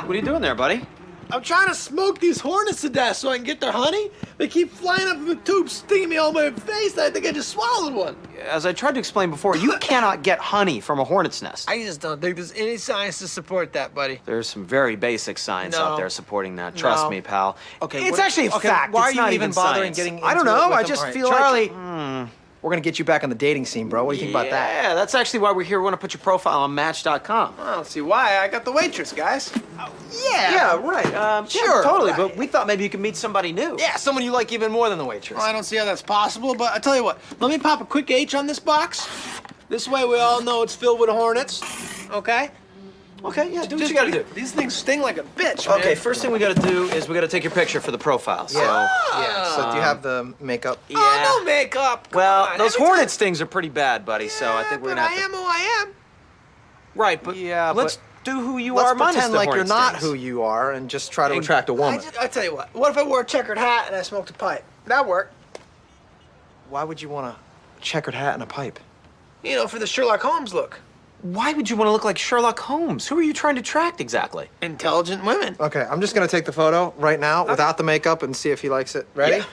What are you doing there, buddy? I'm trying to smoke these hornets to death so I can get their honey. They keep flying up in the tube, stinging me all over my face. I think I just swallowed one. As I tried to explain before, you cannot get honey from a hornet's nest. I just don't think there's any science to support that, buddy. There's some very basic science No. out there supporting that. Trust me, pal. Okay, it's what- actually a okay, fact. why It's are not you even bothering science. getting I don't into it know. with I them? just All right, feel Charlie, like... we're gonna get you back on the dating scene, bro. What do you think about that? Yeah, that's actually why we're here. We want to put your profile on Match.com. I don't see why. I got the waitress, guys. Yeah, right. Sure, Yeah, totally. right. But we thought maybe you could meet somebody new. Yeah, someone you like even more than the waitress. Well, I don't see how that's possible, but I tell you what. Let me pop a quick H on this box. This way we all know it's filled with hornets. Okay? Okay, yeah, do what you gotta do. These things sting like a bitch, man. Okay, first thing we gotta do is we gotta take your picture for the profile. So, Yeah. So do you have the makeup? yeah. Oh, no makeup. Come Well, on. those Every hornet time- stings are pretty bad, buddy. So I think we're but gonna have I to. am who I am. Right, but Yeah, let's but do who you Let's are. minus pretend the like you're hornet not stings. who you are and just try to attract a woman. I tell you what if I wore a checkered hat and I smoked a pipe? That'd work. Why would you want a checkered hat and a pipe? You know, for the Sherlock Holmes look. Why would you want to look like Sherlock Holmes? Who are you trying to attract exactly? Intelligent women. Okay, I'm just gonna take the photo right now without the makeup and see if he likes it. Ready? Yeah.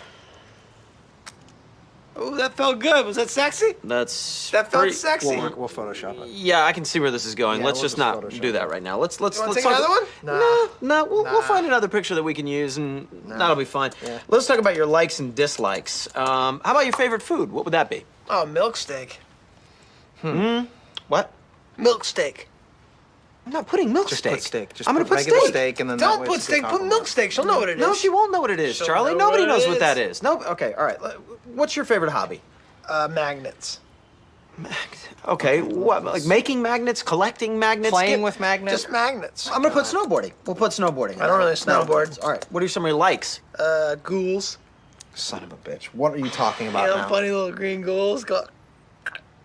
Oh, that felt good. Was that sexy? That That felt sexy. We'll Photoshop it. Yeah, I can see where this is going. Yeah, let's we'll just just not Photoshop do that it. right now. Let's You want to let's take talk another one? No, we'll Nah. find another picture that we can use, and that'll be fine. Let's talk about your likes and dislikes. How about your favorite food? What would that be? Oh, milk steak. What? Milk steak. I'm not putting milk Just steak. put steak. Just I'm gonna put put regular steak. steak and then Don't that way put it's a steak. Put compliment. milk steak. She'll know what it is. No, she won't know what it is, She'll Charlie. know Nobody what it knows what is. that is. No. Okay, all right. What's your favorite hobby? Magnets. Okay, what? Like making magnets, collecting magnets, Playing with magnets. Just magnets. I'm gonna put snowboarding. We'll put snowboarding. I don't really snowboard. All right. What are some of your likes? Ghouls. Son of a bitch. What are you talking You about know, now? funny little green ghouls.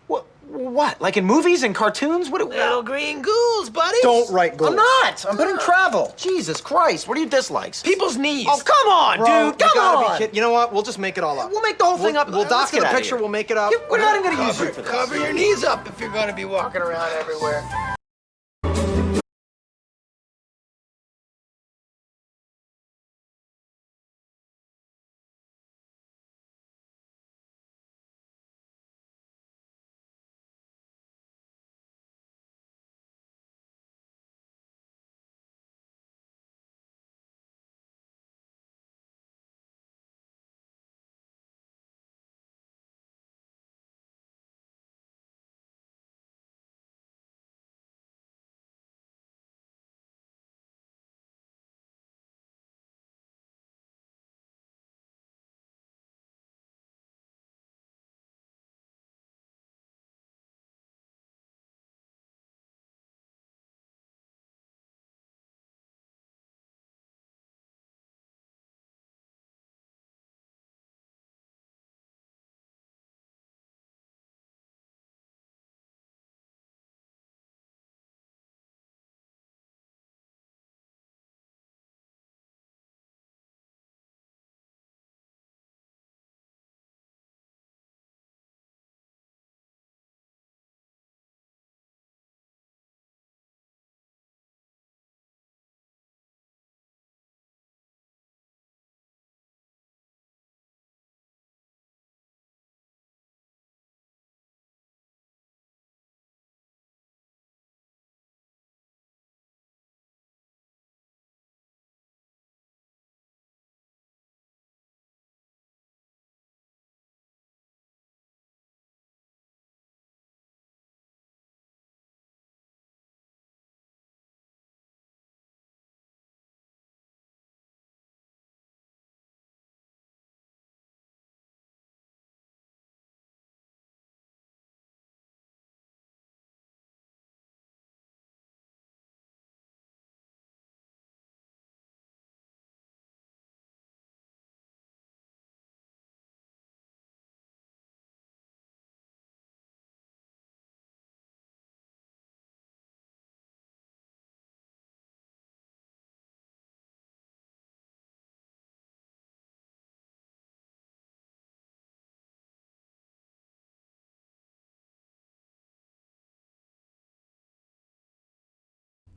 What? What? Like in movies and cartoons? What? Little green ghouls, buddy. Don't write goals. I'm not. I'm putting travel. Jesus Christ. What are your dislikes? People's knees. Oh, come on, Bro, dude. you Come gotta on. be kidding. You know what? We'll just make it all up. We'll make the whole thing up. We'll Let's doctor get the outta picture. here. We'll make it up. We're not even gonna use you for this. Cover your knees up if you're going to be walking around everywhere.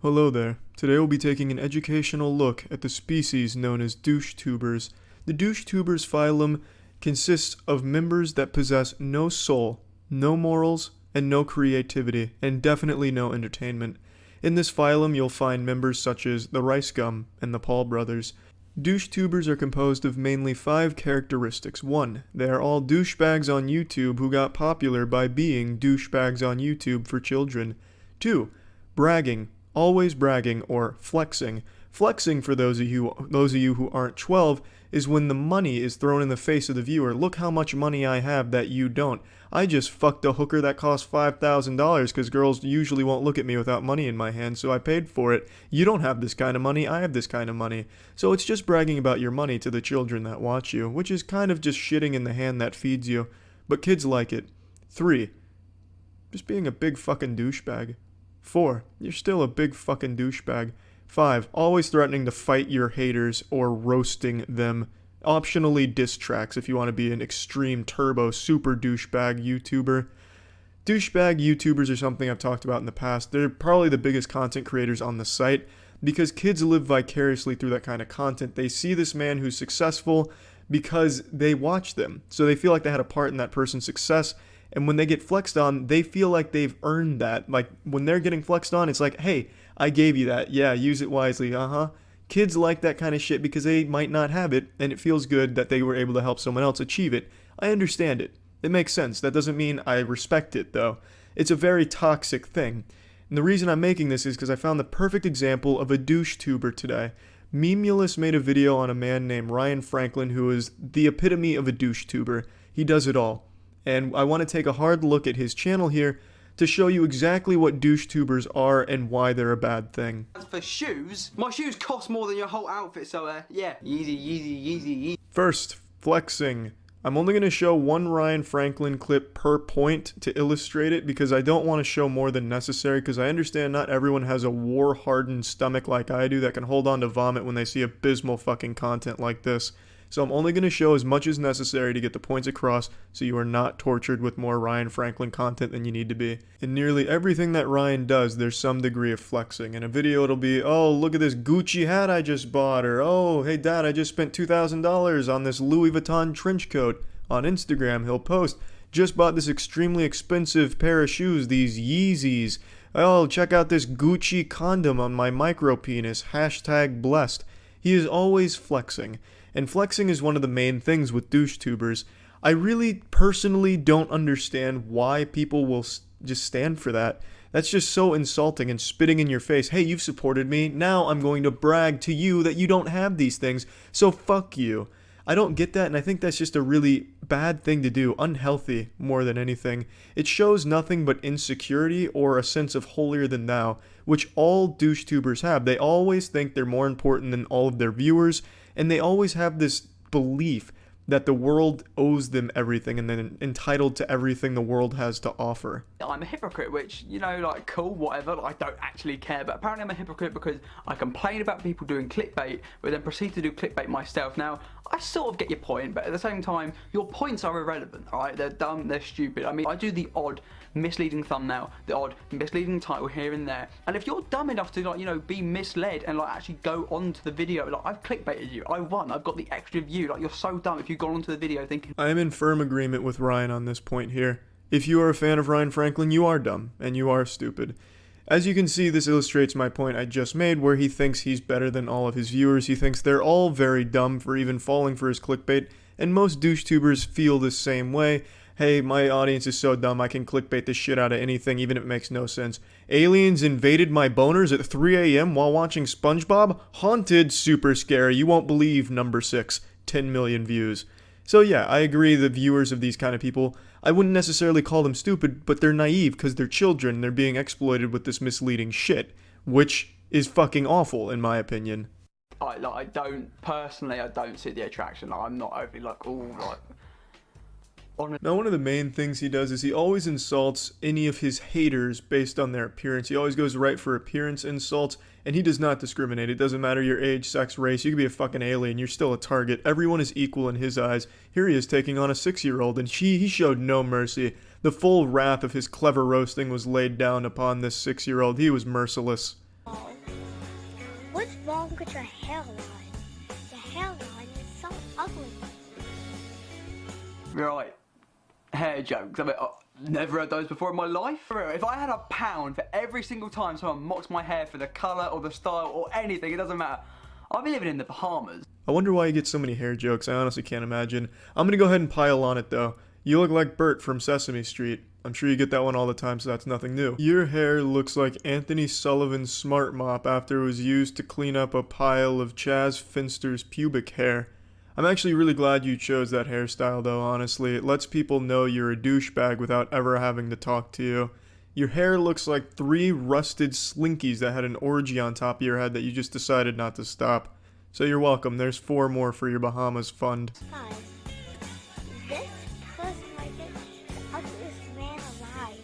Hello there. Today we'll be taking an educational look at the species known as douche-tubers. The douche-tubers phylum consists of members that possess no soul, no morals, and no creativity, and definitely no entertainment. In this phylum you'll find members such as the Rice Gum and the Paul brothers. Douche-tubers are composed of mainly 5 characteristics. 1. They are all douchebags on YouTube who got popular by being douchebags on YouTube for children. 2. Bragging. Always bragging or flexing. Flexing, for those of you who aren't 12, is when the money is thrown in the face of the viewer. Look how much money I have that you don't. I just fucked a hooker that cost $5,000 because girls usually won't look at me without money in my hand, so I paid for it. You don't have this kind of money, I have this kind of money. So it's just bragging about your money to the children that watch you, which is kind of just shitting in the hand that feeds you. But kids like it. 3. Just being a big fucking douchebag. 4. You're still a big fucking douchebag. 5. Always threatening to fight your haters or roasting them. Optionally diss tracks if you want to be an extreme turbo super douchebag YouTuber. Douchebag YouTubers are something I've talked about in the past. They're probably the biggest content creators on the site because kids live vicariously through that kind of content. They see this man who's successful because they watch them. So they feel like they had a part in that person's success. And when they get flexed on, they feel like they've earned that. Like, when they're getting flexed on, it's like, hey, I gave you that. Yeah, use it wisely. Kids like that kind of shit because they might not have it, and it feels good that they were able to help someone else achieve it. I understand it. It makes sense. That doesn't mean I respect it, though. It's a very toxic thing. And the reason I'm making this is because I found the perfect example of a douche-tuber today. Memulus made a video on a man named Ryan Franklin who is the epitome of a douche-tuber. He does it all. And I want to take a hard look at his channel here to show you exactly what douche-tubers are and why they're a bad thing. As for shoes, my shoes cost more than your whole outfit, so yeah, easy. First, flexing. I'm only going to show one Ryan Franklin clip per point to illustrate it because I don't want to show more than necessary because I understand not everyone has a war-hardened stomach like I do that can hold on to vomit when they see abysmal fucking content like this. So I'm only going to show as much as necessary to get the points across so you are not tortured with more Ryan Franklin content than you need to be. In nearly everything that Ryan does, there's some degree of flexing. In a video it'll be, oh, look at this Gucci hat I just bought, or oh, hey dad, I just spent $2,000 on this Louis Vuitton trench coat. On Instagram he'll post, just bought this extremely expensive pair of shoes, these Yeezys. Oh, check out this Gucci condom on my micro penis, #blessed. He is always flexing. And flexing is one of the main things with douche-tubers. I really personally don't understand why people will just stand for that. That's just so insulting and spitting in your face. Hey, you've supported me. Now I'm going to brag to you that you don't have these things. So fuck you. I don't get that, and I think that's just a really bad thing to do. Unhealthy more than anything. It shows nothing but insecurity or a sense of holier than thou, which all douche-tubers have. They always think they're more important than all of their viewers, and they always have this belief that the world owes them everything and then entitled to everything the world has to offer. I'm a hypocrite, which, you know, like, cool, whatever, like, I don't actually care, but apparently I'm a hypocrite because I complain about people doing clickbait, but then proceed to do clickbait myself. Now, I sort of get your point, but at the same time, your points are irrelevant, alright? They're dumb, they're stupid. I mean, I do the odd misleading thumbnail, the odd misleading title here and there, and if you're dumb enough to, like, you know, be misled and, like, actually go onto the video, like, I've clickbaited you, I won, I've got the extra view, like, you're so dumb if you go onto the video thinking... I am in firm agreement with Ryan on this point here. If you are a fan of Ryan Franklin, you are dumb, and you are stupid. As you can see, this illustrates my point I just made, where he thinks he's better than all of his viewers. He thinks they're all very dumb for even falling for his clickbait, and most douche-tubers feel the same way. Hey, my audience is so dumb I can clickbait the shit out of anything even if it makes no sense. Aliens invaded my boners at 3 a.m. while watching SpongeBob? Haunted, super scary, you won't believe. Number 6, 10 million views. So yeah, I agree the viewers of these kind of people, I wouldn't necessarily call them stupid, but they're naive because they're children, they're being exploited with this misleading shit, which is fucking awful in my opinion. I don't see the attraction, like, I'm not overly like, ooh, like... Now, one of the main things he does is he always insults any of his haters based on their appearance. He always goes right for appearance insults, and he does not discriminate. It doesn't matter your age, sex, race. You could be a fucking alien. You're still a target. Everyone is equal in his eyes. Here he is taking on a 6-year-old, and he showed no mercy. The full wrath of his clever roasting was laid down upon this 6-year-old. He was merciless. What's wrong with your hairline? Your hairline is so ugly. Right. Hair jokes. I mean, I've never heard those before in my life. For real, if I had £1 for every single time someone mocks my hair for the colour or the style or anything, it doesn't matter. I'll be living in the Bahamas. I wonder why you get so many hair jokes. I honestly can't imagine. I'm gonna go ahead and pile on it though. You look like Bert from Sesame Street. I'm sure you get that one all the time, so that's nothing new. Your hair looks like Anthony Sullivan's Smart Mop after it was used to clean up a pile of Chaz Finster's pubic hair. I'm actually really glad you chose that hairstyle though, honestly. It lets people know you're a douchebag without ever having to talk to you. Your hair looks like 3 rusted slinkies that had an orgy on top of your head that you just decided not to stop. So you're welcome. There's 4 more for your Bahamas fund. Guys, this person right here is the ugliest man alive.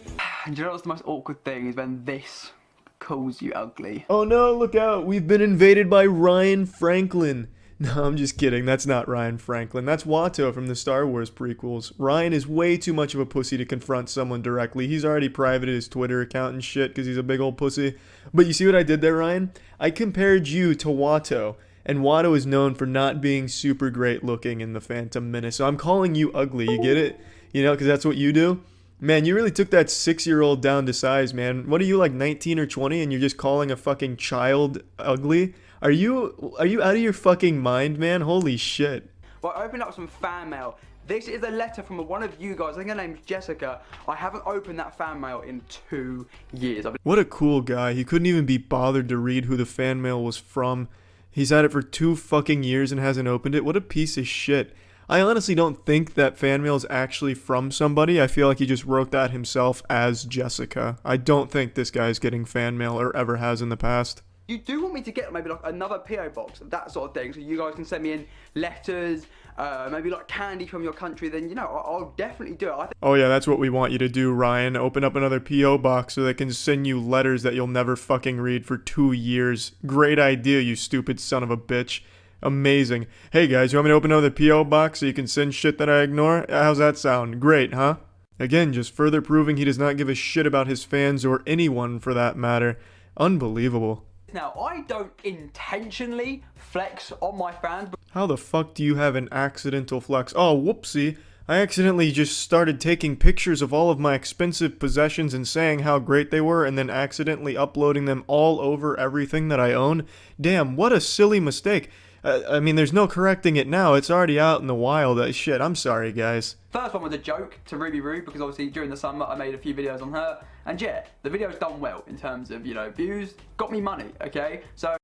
And do you know what's the most awkward thing is when this calls you ugly. Oh no, look out. We've been invaded by Ryan Franklin. No, I'm just kidding. That's not Ryan Franklin. That's Watto from the Star Wars prequels. Ryan is way too much of a pussy to confront someone directly. He's already privated his Twitter account and shit because he's a big old pussy. But you see what I did there, Ryan? I compared you to Watto. And Watto is known for not being super great looking in The Phantom Menace. So I'm calling you ugly. You get it? You know, because that's what you do. Man, you really took that 6-year-old down to size, man. What are you, like 19 or 20 and you're just calling a fucking child ugly? Are you out of your fucking mind, man? Holy shit. Well, I opened up some fan mail. This is a letter from one of you guys. I think her name's Jessica. I haven't opened that fan mail in 2 years. What a cool guy. He couldn't even be bothered to read who the fan mail was from. He's had it for 2 fucking years and hasn't opened it. What a piece of shit. I honestly don't think that fan mail is actually from somebody. I feel like he just wrote that himself as Jessica. I don't think this guy's getting fan mail or ever has in the past. You do want me to get maybe like another PO box, that sort of thing, so you guys can send me in letters, maybe like candy from your country, then, you know, I'll definitely do it. Oh yeah, that's what we want you to do, Ryan. Open up another PO box so they can send you letters that you'll never fucking read for 2 years. Great idea, you stupid son of a bitch. Amazing. Hey guys, you want me to open another PO box so you can send shit that I ignore? How's that sound? Great, huh? Again, just further proving he does not give a shit about his fans or anyone for that matter. Unbelievable. Now, I don't intentionally flex on my fans. How the fuck do you have an accidental flex? Oh, whoopsie. I accidentally just started taking pictures of all of my expensive possessions and saying how great they were and then accidentally uploading them all over everything that I own. Damn, what a silly mistake. I mean, there's no correcting it now. It's already out in the wild. Shit, I'm sorry, guys. First one was a joke to Ruby Roo, because obviously during the summer I made a few videos on her. And yeah, the video's done well in terms of, you know, views. Got me money, okay? So...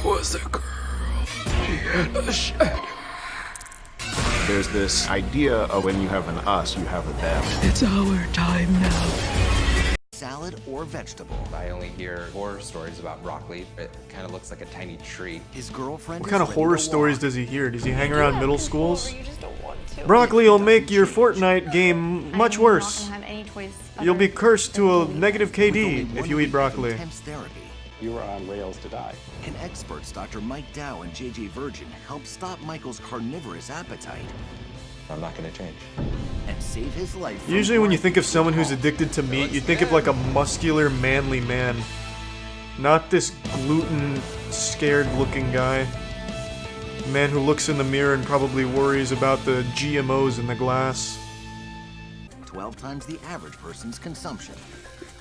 Was a girl. She had a shadow. There's this idea of when you have an us, you have a them. It's our time now. Salad or vegetable. I only hear horror stories about broccoli. It kind of looks like a tiny tree. His girlfriend. What kind of horror stories does he hear? Does he hang around middle schools? Broccoli will make your Fortnite game much worse. You'll be cursed to a negative KD if you eat broccoli. Intense therapy. You are on rails to die. And experts Dr. Mike Dow and JJ Virgin help stop Michael's carnivorous appetite I'm not going to change. and save his life. from Usually when you think of brain someone who's alcohol. addicted to meat, you think of like a muscular, manly man. Not this gluten-scared-looking guy. Man who looks in the mirror and probably worries about the GMOs in the glass. 12 times the average person's consumption.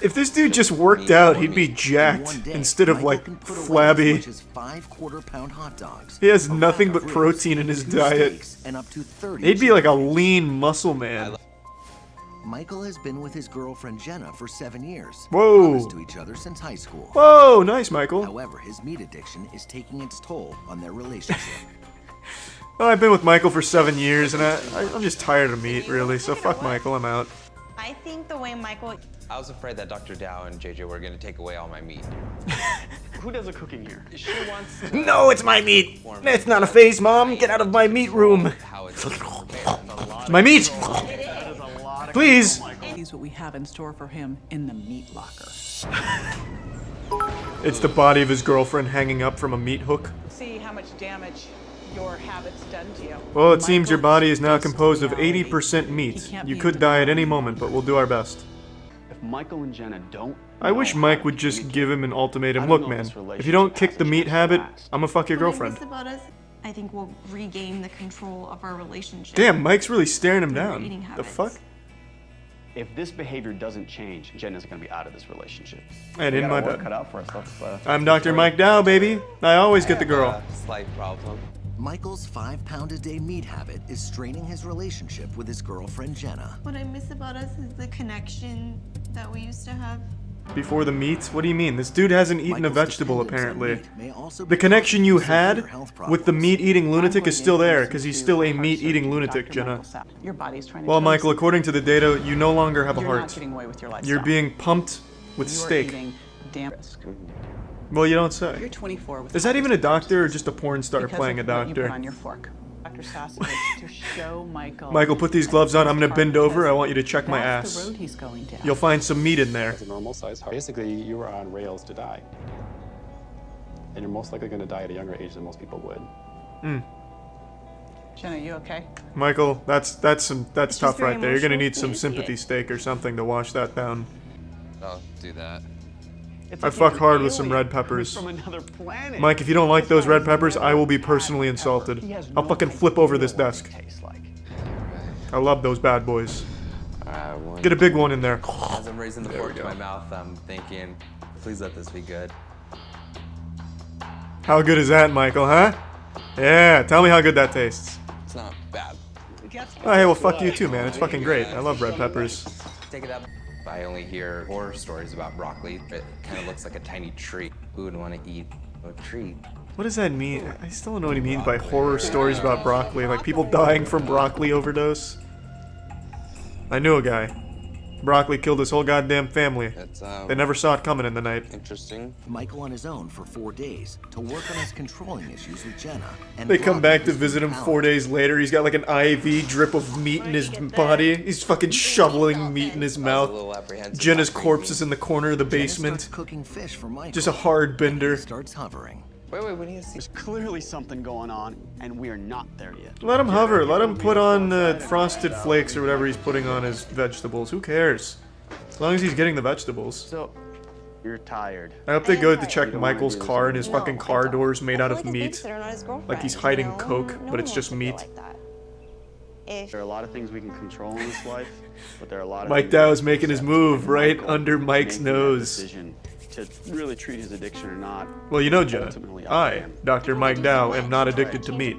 If this dude just worked out, he'd be jacked instead of like flabby. As 5 quarter-pound hot dogs. He has nothing but protein in his diet. And up to 30 He'd be like a lean muscle man. Michael has been with his girlfriend Jenna for 7 years. Whoa. Promised to each other since high school. Whoa, nice, Michael. However, his meat addiction is taking its toll on their relationship. Well, I've been with Michael for 7 years, and I'm just tired of meat, really. So fuck Michael, I'm out. I think the way Michael... I was afraid that Dr. Dow and JJ were going to take away all my meat. Who does the cooking here? She wants to No, it's my meat. It's not a phase, Mom. Get out of my meat room. how it's prepared. My meat! Please! What we have in store for him in the meat locker. It's the body of his girlfriend hanging up from a meat hook. See how much damage your habits done to you. Well, it seems your body is now composed of 80% meat. You could die at any moment, but we'll do our best. If Michael and Jenna don't... I wish Mike would just give him an ultimatum. Look, man, if you don't kick the meat habit, I'ma fuck your girlfriend. About us, I think we'll regain the control of our relationship. Damn, Mike's really staring him Eating down. The habits. fuck? If this behavior doesn't change, Jenna's gonna be out of this relationship. And in my bed. Cut out for us. I'm Dr. Mike Dow, baby. I always get the girl. Slight problem. Michael's 5-pound-a-day meat habit is straining his relationship with his girlfriend Jenna. What I miss about us is the connection that we used to have. Before the meat? What do you mean? This dude hasn't eaten a Michael's vegetable, dependence on apparently. meat may also The be connection you causing severe had health with the problems. meat-eating lunatic is still there, because he's still a meat-eating lunatic, Jenna. Your body's trying to Well, tell Michael, you according to the data, you no longer have a you're not heart. getting away with your lifestyle. You're being pumped with You are steak. eating damn risk. Well, you don't say. You're 24 with Is that even a doctor or just a porn star because playing a of what you put doctor? on your fork. Dr. Sasovich to show Michael. Michael, put these gloves on. I'm gonna bend over. I want you to check my That's ass. the road he's going down. You'll find some meat in there. It's a normal size heart. Basically, you were on rails to die. And you're most likely going to die at a younger age than most people would. Jenna, you okay? Michael, that's tough very right there. You're gonna emotional need for some me to see sympathy it. steak or something to wash that down. I'll do that. I fuck hard with some red peppers. From another planet. Mike, if you don't like those red peppers, I will be personally insulted. I'll fucking flip over this desk. I love those bad boys. Get a big one in there. As I'm raising the fork to my mouth, I'm thinking, please let this be good. How good is that, Michael, huh? Yeah, tell me how good that tastes. It's not bad. Oh, hey, well, fuck you too, man. It's fucking great. I love red peppers. Take it up. I only hear horror stories about broccoli. It kind of looks like a tiny tree. Who would want to eat a tree? What does that mean? I still don't know what he means by horror stories about broccoli. Like people dying from broccoli overdose. I knew a guy. Broccoli killed his whole goddamn family. They never saw it coming in the night. Interesting. Michael on his own for 4 days to work on his controlling issues with Jenna. And They come back to his visit him power. 4 days later. He's got like an IV drip of meat in his body. He's fucking shoveling meat in his mouth. Jenna's corpse is in the corner of the Jenna basement. starts cooking fish for Michael. Just a hard bender. He starts hovering. Wait, we need to see. There's clearly something going on, and we are not there yet. Let him hover. Let him put on frosted flakes or whatever he's putting on his vegetables. Who cares? As long as he's getting the vegetables. So, you're tired. I hope they go to check Michael's car and his fucking car door's made out of meat. Like he's hiding coke, but it's just meat. There are a lot of things we can control in this life, but there are a lot of Mike things Dow we is making his move right under Mike's making that nose. decision to really treat his addiction or not. Well, you know, Jenna, ultimately up to I, him. Dr. Mike Dow, am not addicted to meat.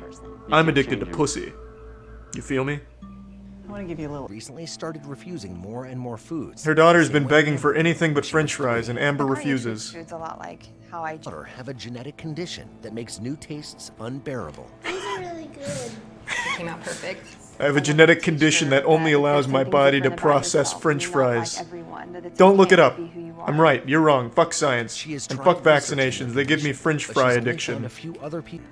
I'm addicted to pussy. You feel me? I want to give you a little. Recently started refusing more and more foods. Her daughter's been begging for anything but french fries, and Amber refuses. Food's a lot like how I Daughter have a genetic condition that makes new tastes unbearable. These are really good. came out perfect. I have a genetic condition that only allows my body to process french fries. Don't look it up. I'm right, you're wrong. Fuck science. And fuck vaccinations. They give me french fry addiction. A few other people.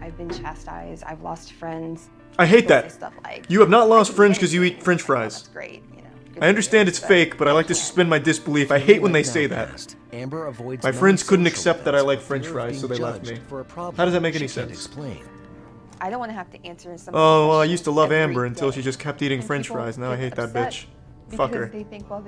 I've been chastised. I've lost friends. I hate that. Stuff like, You have not lost friends because you eat french fries. That's great. You know. I understand it's fake, but I like to suspend my disbelief. I hate when they say that. Amber avoids My friends couldn't non-social accept that I like events french for fries, so being they left me. judged for a problem How does that make any she can't sense? Explain. I don't want to have to answer some. Oh, well, I used to love Amber until she just kept eating french fries. Now I hate that bitch. Fuck her.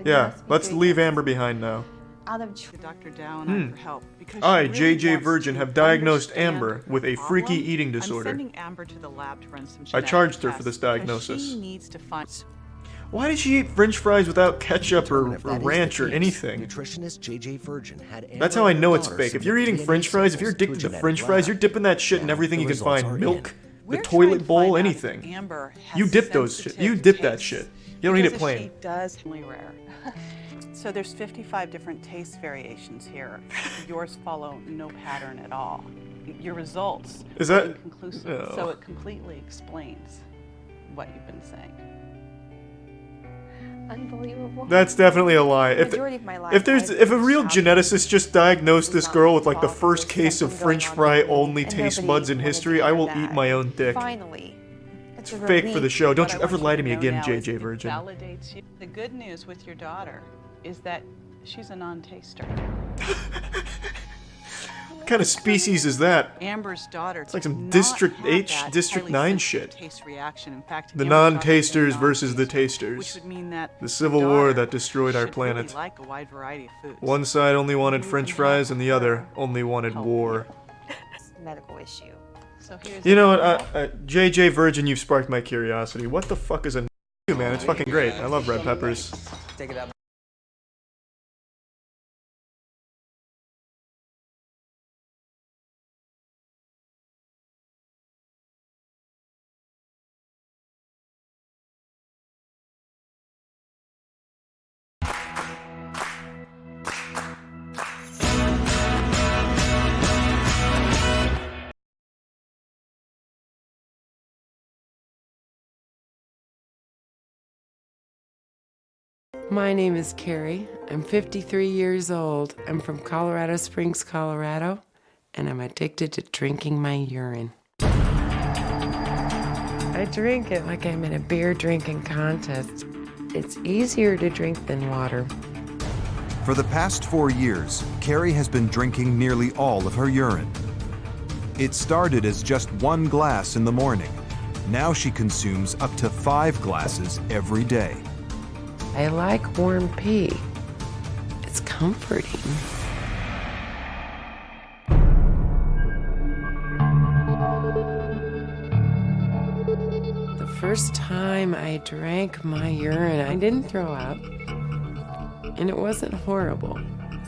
Yeah, let's leave Amber behind now. out of Dr. Dow and I for help because I, she really JJ wants Virgin, to have diagnosed understand Amber her with a freaky problem. eating disorder. I'm sending Amber to the lab to run some I genetic charged her for tests this because diagnosis. She needs to find. Why did she eat French fries without ketchup or If that is the ranch or case, anything? Nutritionist JJ Virgin had Amber That's how I and her know it's daughter fake. If you're submit eating DNA French fries, if you're samples addicted to a to genetic French fries, lab. you're dipping that shit in Now, everything the you can results find. are Milk, We're the trying toilet to bowl, find out if anything. Amber has You dip those shit. sensitive You dip that tastes. shit. You don't eat it Because plain. She does really rare. So there's 55 different taste variations here. Yours follow no pattern at all. Your results Is are that- inconclusive, Oh. so it completely explains what you've been saying. Unbelievable. That's definitely a lie. Majority of my life, If a real geneticist just diagnosed this girl with like the first case of French fry only taste buds in history, I will eat my own dick. Finally, It's fake for the show. Don't you ever lie to me again, JJ It Virgin. validates you. The good news with your daughter is that she's a non-taster. What kind of species is that? Amber's daughter. It's like some District H, District 9 shit. Taste reaction. In fact, The Amber's daughter is a non-tasters versus the which tasters. would mean that The civil war that destroyed our should really planet. like a wide variety of foods. One side only wanted French fries and the other only wanted war. medical issue. So here's You know what, JJ Virgin, you've sparked my curiosity. What the fuck is a man? It's fucking great. I love red peppers. Take it out. My name is Carrie. I'm 53 years old. I'm from Colorado Springs, Colorado, and I'm addicted to drinking my urine. I drink it like I'm in a beer drinking contest. It's easier to drink than water. For the past 4 years, Carrie has been drinking nearly all of her urine. It started as just 1 glass in the morning. Now she consumes up to 5 glasses every day. I like warm pee. It's comforting. The first time I drank my urine, I didn't throw up, and it wasn't horrible.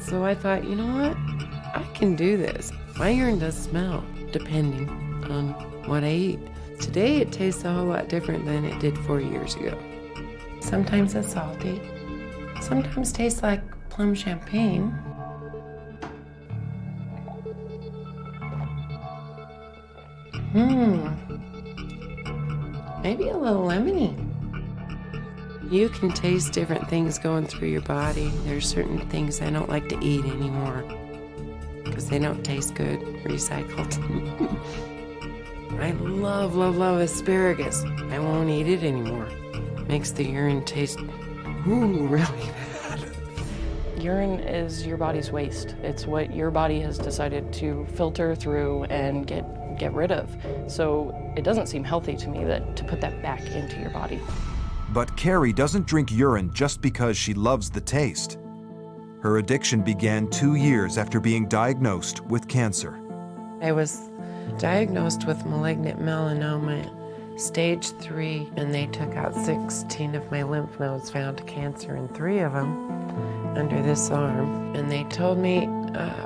So I thought, you know what? I can do this. My urine does smell, depending on what I eat. Today it tastes a whole lot different than it did 4 years ago. Sometimes it's salty. Sometimes tastes like plum champagne. Maybe a little lemony. You can taste different things going through your body. There's certain things I don't like to eat anymore because they don't taste good, recycled. I love, love, love asparagus. I won't eat it anymore. Makes the urine taste, really bad. Urine is your body's waste. It's what your body has decided to filter through and get rid of. So it doesn't seem healthy to me to put that back into your body. But Carrie doesn't drink urine just because she loves the taste. Her addiction began 2 years after being diagnosed with cancer. I was diagnosed with malignant melanoma, stage 3, and they took out 16 of my lymph nodes, found cancer in 3 of them under this arm. And they told me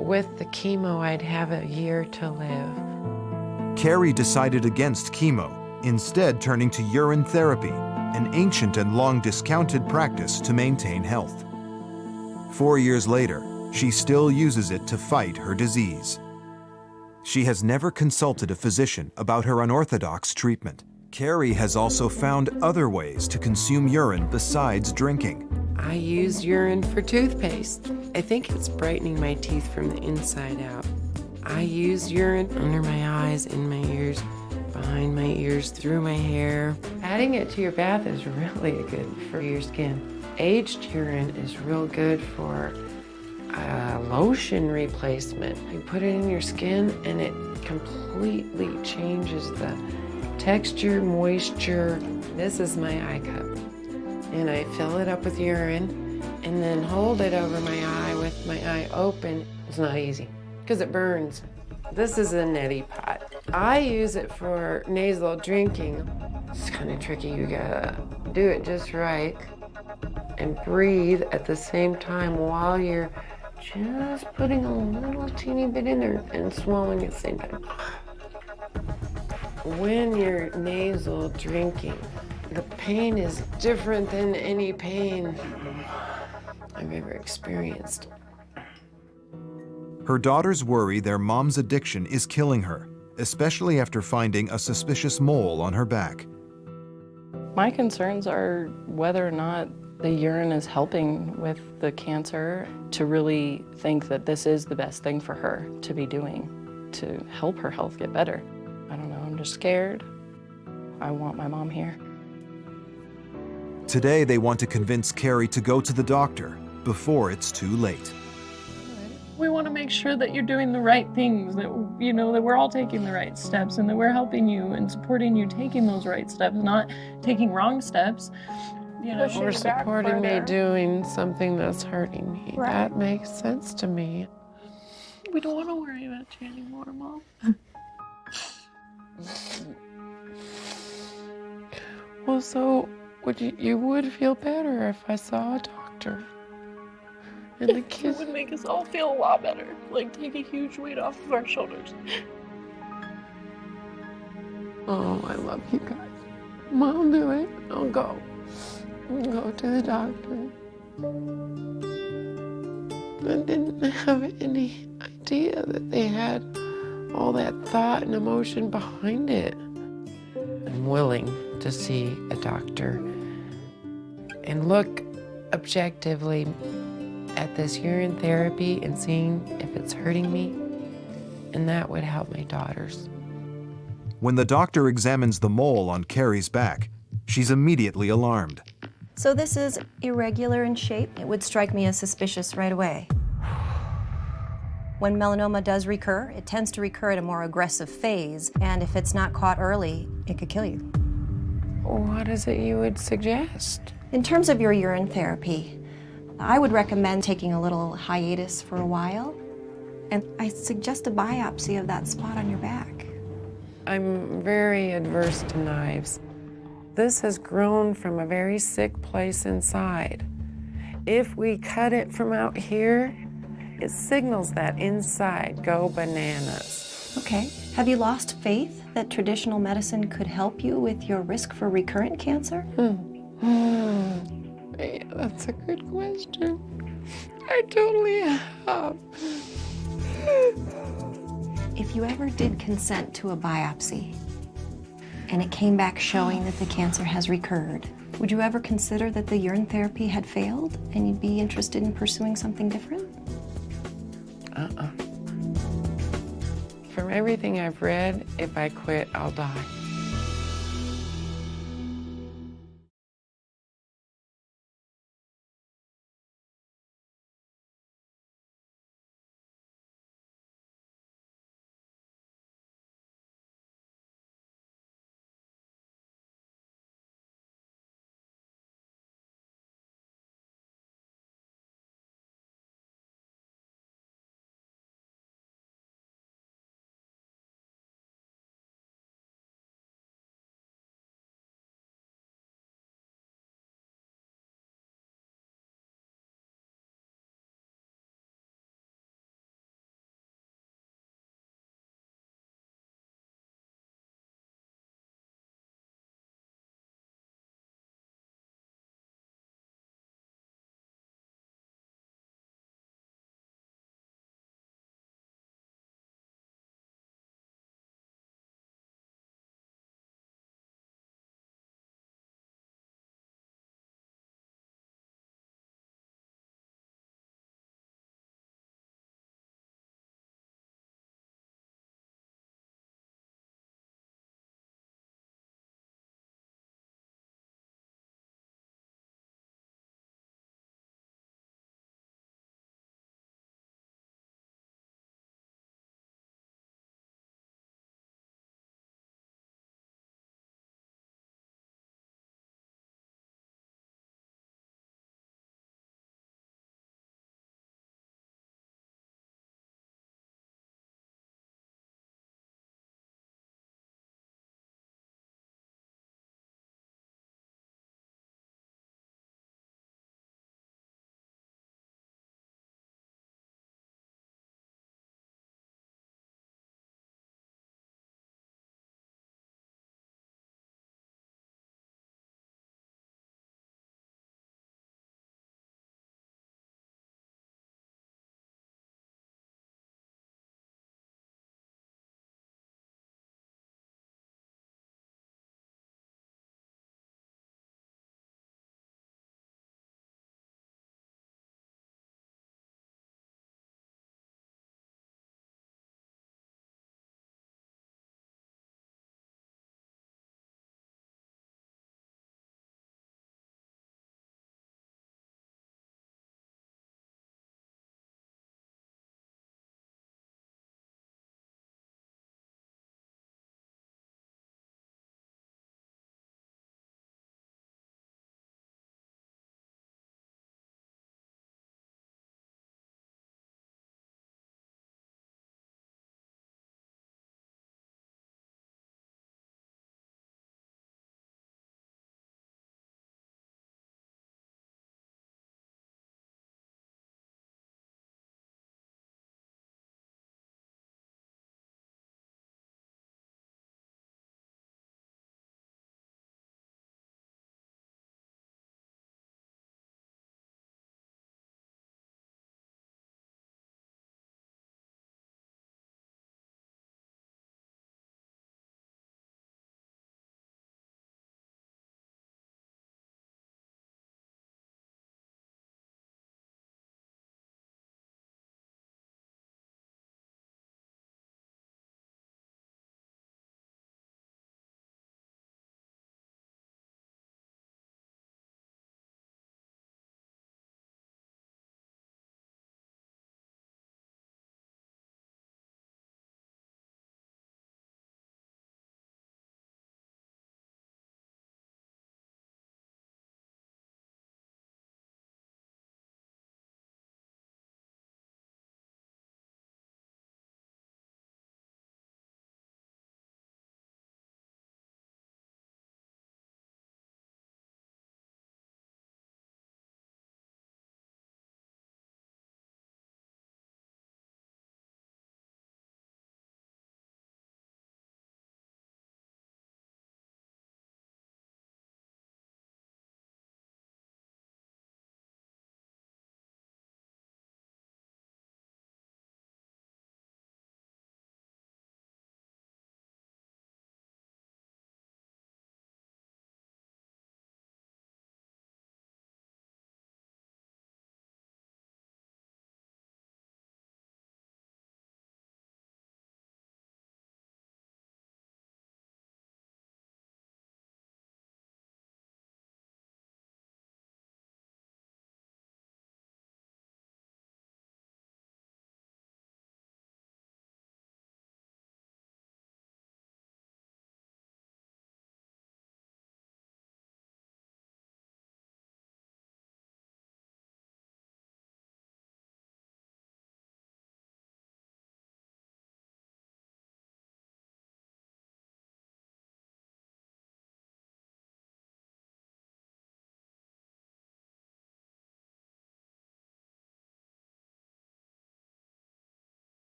with the chemo I'd have a year to live. Carrie decided against chemo, instead turning to urine therapy, an ancient and long discounted practice to maintain health. 4 years later, she still uses it to fight her disease. She has never consulted a physician about her unorthodox treatment. Carrie has also found other ways to consume urine besides drinking. I use urine for toothpaste. I think it's brightening my teeth from the inside out. I use urine under my eyes, in my ears, behind my ears, through my hair. Adding it to your bath is really good for your skin. Aged urine is real good for lotion replacement. You put it in your skin and it completely changes the texture, moisture. This is my eye cup. And I fill it up with urine and then hold it over my eye with my eye open. It's not easy because it burns. This is a neti pot. I use it for nasal drinking. It's kind of tricky. You gotta do it just right and breathe at the same time while you're just putting a little teeny bit in there and swallowing at the same time. When you're nasal drinking, the pain is different than any pain I've ever experienced. Her daughters worry their mom's addiction is killing her, especially after finding a suspicious mole on her back. My concerns are whether or not the urine is helping with the cancer, to really think that this is the best thing for her to be doing to help her health get better. I don't know, I'm just scared. I want my mom here. Today, they want to convince Carrie to go to the doctor before it's too late. We want to make sure that you're doing the right things, that, you know, that we're all taking the right steps and that we're helping you and supporting you taking those right steps, not taking wrong steps. You know, Or supporting me doing something that's hurting me. Right. That makes sense to me. We don't want to worry about you anymore, Mom. Well, so you would feel better if I saw a doctor. And the It kids would make us all feel a lot better, like take a huge weight off of our shoulders. Oh, I love you guys. Mom, do it. I'll go. Go to the doctor. I didn't have any idea that they had all that thought and emotion behind it. I'm willing to see a doctor and look objectively at this urine therapy and seeing if it's hurting me, and that would help my daughters. When the doctor examines the mole on Carrie's back, she's immediately alarmed. So this is irregular in shape. It would strike me as suspicious right away. When melanoma does recur, it tends to recur at a more aggressive phase, and if it's not caught early, it could kill you. What is it you would suggest? In terms of your urine therapy, I would recommend taking a little hiatus for a while, and I suggest a biopsy of that spot on your back. I'm very adverse to knives. This has grown from a very sick place inside. If we cut it from out here, it signals that inside go bananas. Okay. Have you lost faith that traditional medicine could help you with your risk for recurrent cancer? Yeah, that's a good question. I totally have. If you ever did consent to a biopsy and it came back showing that the cancer has recurred, would you ever consider that the urine therapy had failed and you'd be interested in pursuing something different? From everything I've read, if I quit, I'll die.